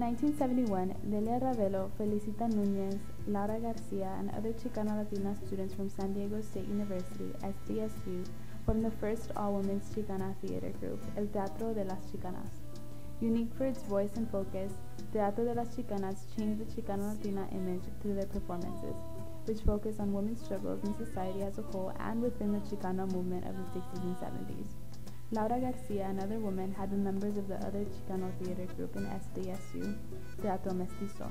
1971, Lelia Ravelo, Felicita Núñez, Laura Garcia, and other Chicana Latina students from San Diego State University, SDSU, formed the first all-women's Chicana theater group, El Teatro de las Chicanas. Unique for its voice and focus, Teatro de las Chicanas changed the Chicana Latina image through their performances, which focus on women's struggles in society as a whole and within the Chicano movement of the 60s and 70s. Laura Garcia, another woman, had been members of the other Chicano theater group in SDSU, Teatro Mestizo.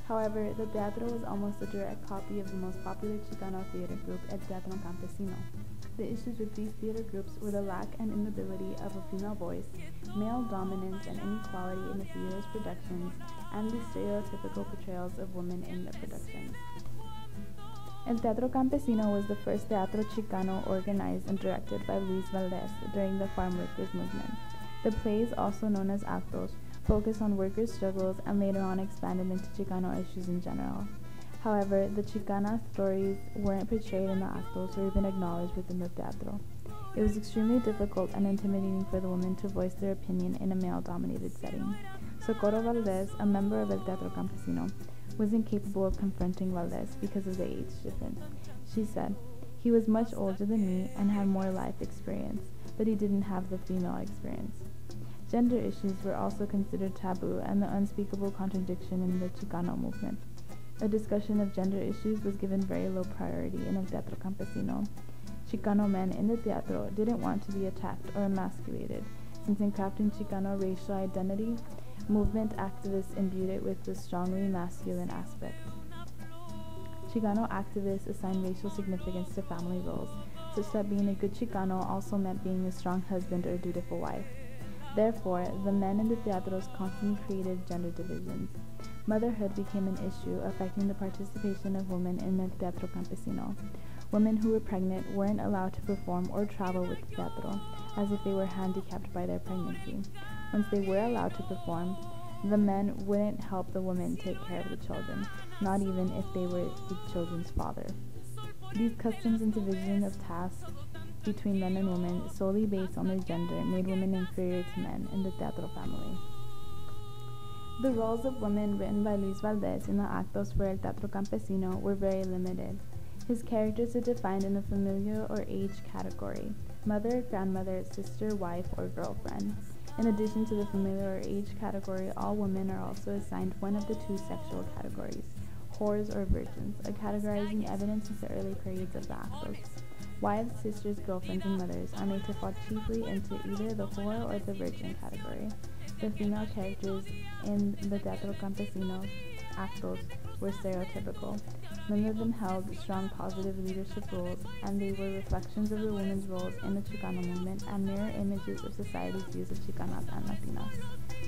However, the Teatro was almost a direct copy of the most popular Chicano theater group, El Teatro Campesino. The issues with these theater groups were the lack and inability of a female voice, male dominance and inequality in the theater's productions, and the stereotypical portrayals of women in the productions. El Teatro Campesino was the first Teatro Chicano organized and directed by Luis Valdez during the farm workers movement. The plays, also known as actos, focus on workers' struggles and later on expanded into Chicano issues in general. However, the Chicana stories weren't portrayed in the actos or even acknowledged within the Teatro. It was extremely difficult and intimidating for the women to voice their opinion in a male-dominated setting. Socorro Valdez, a member of El Teatro Campesino, was incapable of confronting Valdez because of the age difference. She said, "He was much older than me and had more life experience, but he didn't have the female experience." Gender issues were also considered taboo and the unspeakable contradiction in the Chicano movement. A discussion of gender issues was given very low priority in El Teatro Campesino. Chicano men in the teatro didn't want to be attacked or emasculated, since in crafting Chicano racial identity, movement activists imbued it with the strongly masculine aspect. Chicano activists assigned racial significance to family roles, such that being a good Chicano also meant being a strong husband or dutiful wife. Therefore, the men in the teatros constantly created gender divisions. Motherhood became an issue affecting the participation of women in the Teatro Campesino. Women who were pregnant weren't allowed to perform or travel with the teatro, as if they were handicapped by their pregnancy. Once they were allowed to perform, the men wouldn't help the women take care of the children, not even if they were the children's father. These customs and division of tasks between men and women solely based on their gender made women inferior to men in the teatro family. The roles of women written by Luis Valdez in the actos for El Teatro Campesino were very limited. His characters are defined in a familiar or age category: mother, grandmother, sister, wife, or girlfriend. In addition to the familiar or age category, all women are also assigned one of the two sexual categories, whores or virgins, a categorizing evidence since the early periods of the actos. Wives, sisters, girlfriends, and mothers are made to fall chiefly into either the whore or the virgin category. The female characters in the Teatro Campesino actos were stereotypical. Many of them held strong positive leadership roles, and they were reflections of the women's roles in the Chicano movement and mirror images of society's views of Chicanas and Latinas.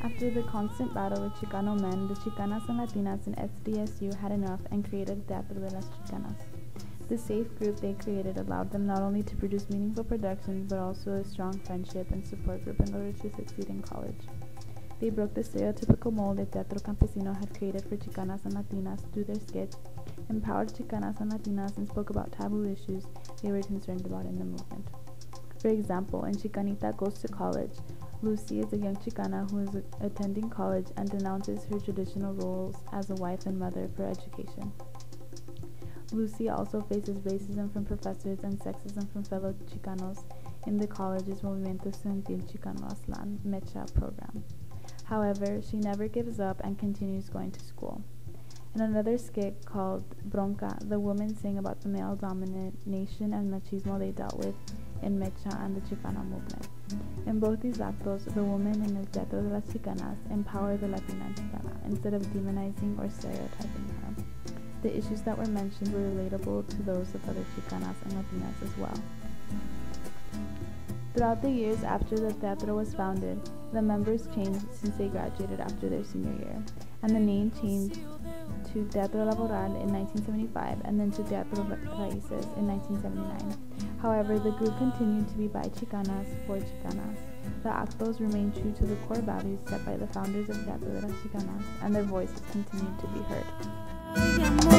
After the constant battle with Chicano men, the Chicanas and Latinas in SDSU had enough and created Teatro de las Chicanas. The safe group they created allowed them not only to produce meaningful productions, but also a strong friendship and support group in order to succeed in college. They broke the stereotypical mold that Teatro Campesino had created for Chicanas and Latinas through their skits, empowered Chicanas and Latinas, and spoke about taboo issues they were concerned about in the movement. For example, in Chicanita Goes to College, Lucy is a young Chicana who is attending college and denounces her traditional roles as a wife and mother for education. Lucy also faces racism from professors and sexism from fellow Chicanos in the college's Movimiento Estudiantil Chicano Aztlán Mecha program. However, she never gives up and continues going to school. In another skit called Bronca, the women sing about the male domination and machismo they dealt with in Mecha and the Chicano movement. In both these actos, the women in El Teatro de las Chicanas empower the Latina Chicana instead of demonizing or stereotyping her. The issues that were mentioned were relatable to those of other Chicanas and Latinas as well. Throughout the years after the Teatro was founded, the members changed since they graduated after their senior year, and the name changed to Teatro Laboral in 1975 and then to Teatro Raíces in 1979. However, the group continued to be by Chicanas for Chicanas. The actos remained true to the core values set by the founders of Teatro de las Chicanas, and their voices continued to be heard.